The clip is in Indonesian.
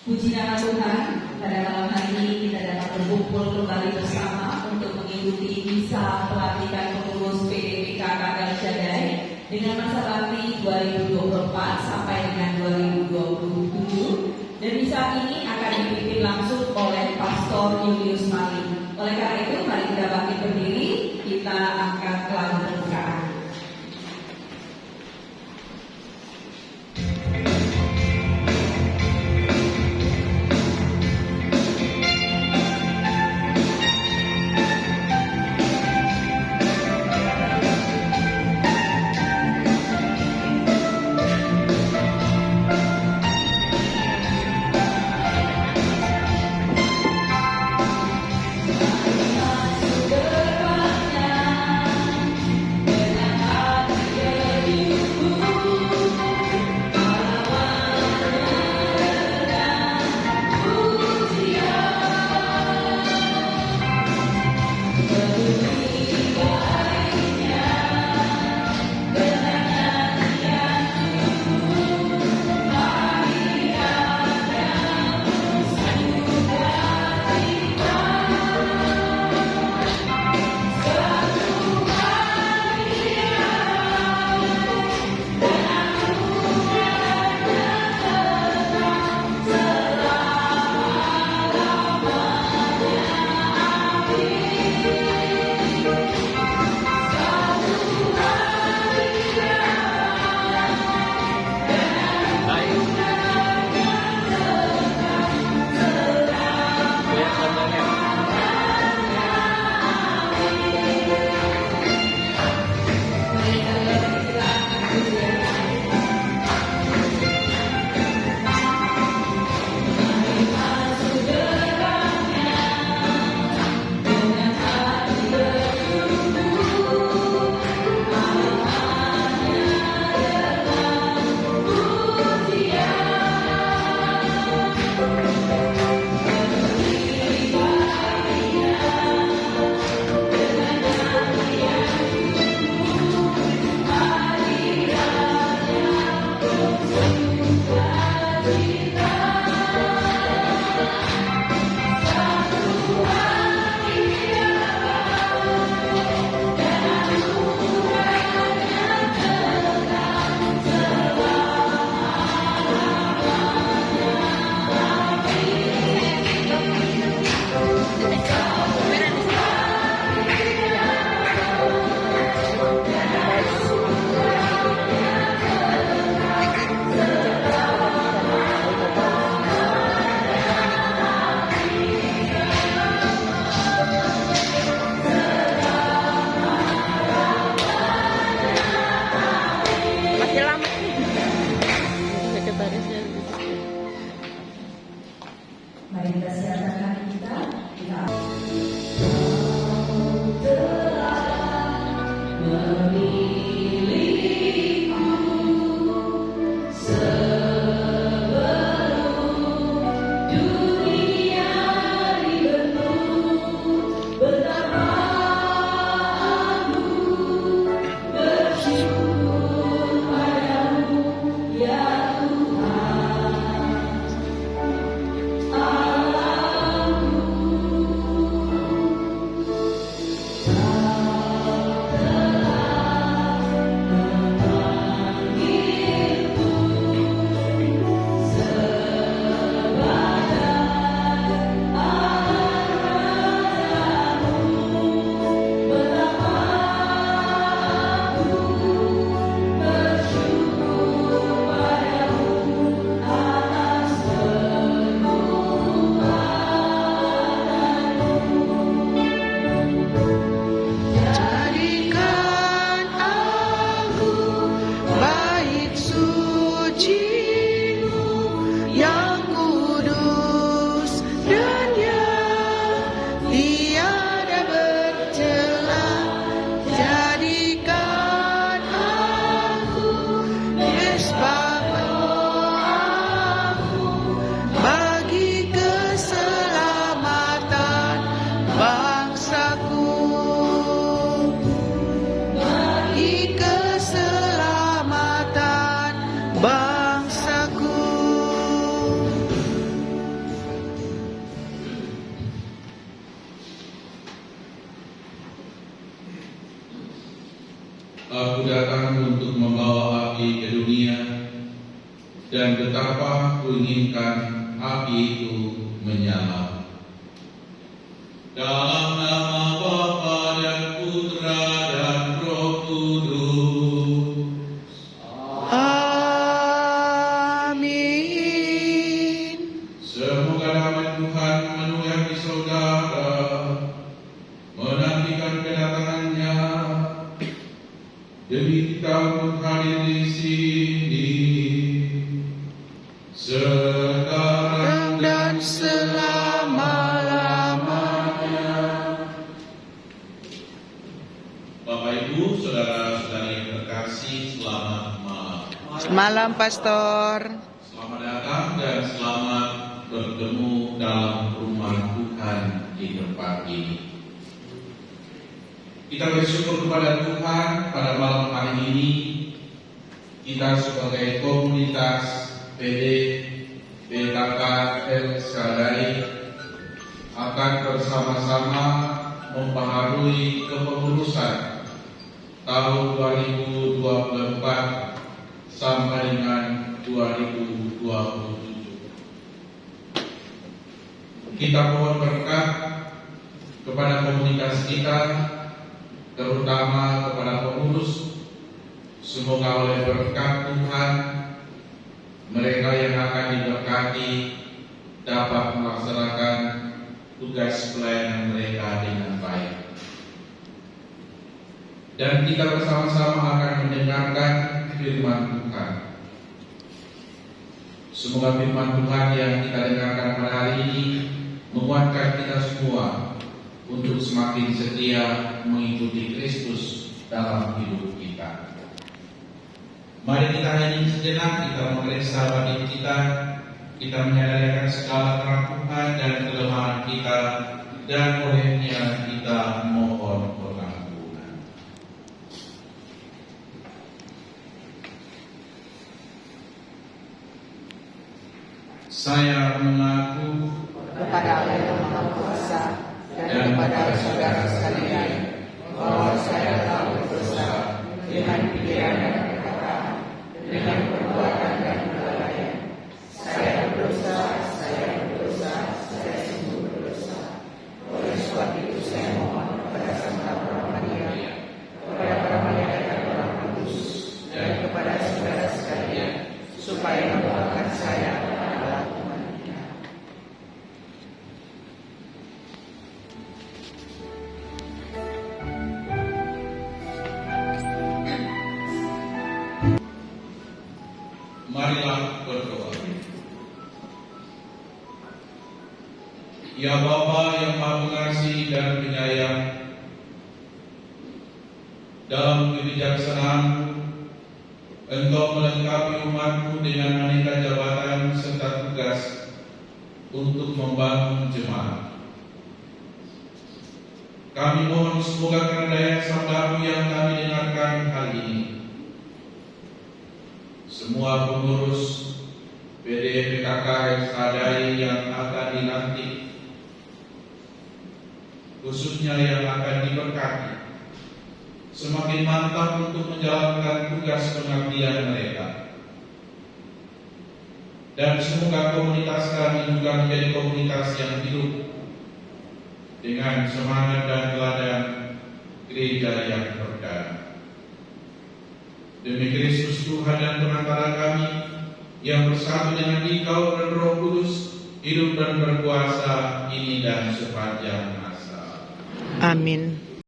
Puji nama Tuhan, pada malam hari ini kita dapat berkumpul kembali bersama untuk mengikuti misa pelantikan pengurus PDPK Kadal Syadai dengan masa bakti 2024 sampai dengan 2027. Dan misa ini akan dipimpin langsung oleh Pastor Julius Mali. Oleh karena itu, mari kita bangkit berdiri, kita angkat lagu pembukaan. Mari kita siapkan hati kita. Allah Aku datang untuk membawa api ke dunia, dan betapa kuinginkan api itu menyala. Dalam nama Bapa dan Putra dan Roh Kudus. Amin. Semoga damai Tuhan menyertai saudara, menantikan kedatangannya. Demi kita pun hadir di sini, sekarang Dan selama-lamanya. Bapak Ibu, saudara-saudari yang terkasih, selamat malam. Malam, Pastor. Selamat datang dan selamat bertemu dalam rumah Tuhan di tempat ini. Kita bersyukur kepada Tuhan pada malam hari ini. Kita sebagai komunitas PD PKK El Shaddai akan bersama-sama mempengaruhi kepengurusan tahun 2024 sampai dengan 2027. Kita mohon berkat kepada komunitas kita, terutama kepada pengurus. Semoga oleh berkat Tuhan, mereka yang akan diberkati dapat melaksanakan tugas pelayanan mereka dengan baik. Dan kita bersama-sama akan mendengarkan firman Tuhan. Semoga firman Tuhan yang kita dengarkan pada hari ini menguatkan kita semua untuk semakin setia mengikuti Kristus dalam hidup kita. Mari kita hening sejenak, kita memeriksa batin kita menyadari akan segala keraguan dan kelemahan kita, dan olehnya kita mohon pengampunan. Saya mengaku Kepada Allah yang Maha Kuasa dan kepada saudara sekalian bahwa saya telah berdosa dengan pikiran dan perkataan, dengan perbuatan dan kelalaian. Saya berdosa, saya sungguh berdosa. Oleh sebab itu saya mohon kepada Santa Maria, kepada para malaikat dan orang kudus, dan kepada saudara sekalian, supaya mendoakan saya adalah Tuhan. Marilah berdoa. Ya Bapa yang Maha Pengasih dan Penyayang, dalam kebijaksanaan Engkau melengkapi umat-Mu dengan aneka jabatan serta tugas untuk membangun jemaat. Kami mohon semoga karena daya sabda-Mu yang kami dengarkan hari ini, semua pengurus PD PKK El Shaddai yang akan dilantik, khususnya yang akan diberkati, semakin mantap untuk menjalankan tugas pengabdian mereka. Dan semoga komunitas kami juga menjadi komunitas yang hidup dengan semangat dan teladan gereja yang berdana. Demi Kristus Tuhan dan Penantara kami, yang bersatu dengan Dikau dan Roh Kudus, hidup dan berkuasa ini dan sepanjang masa. Amin.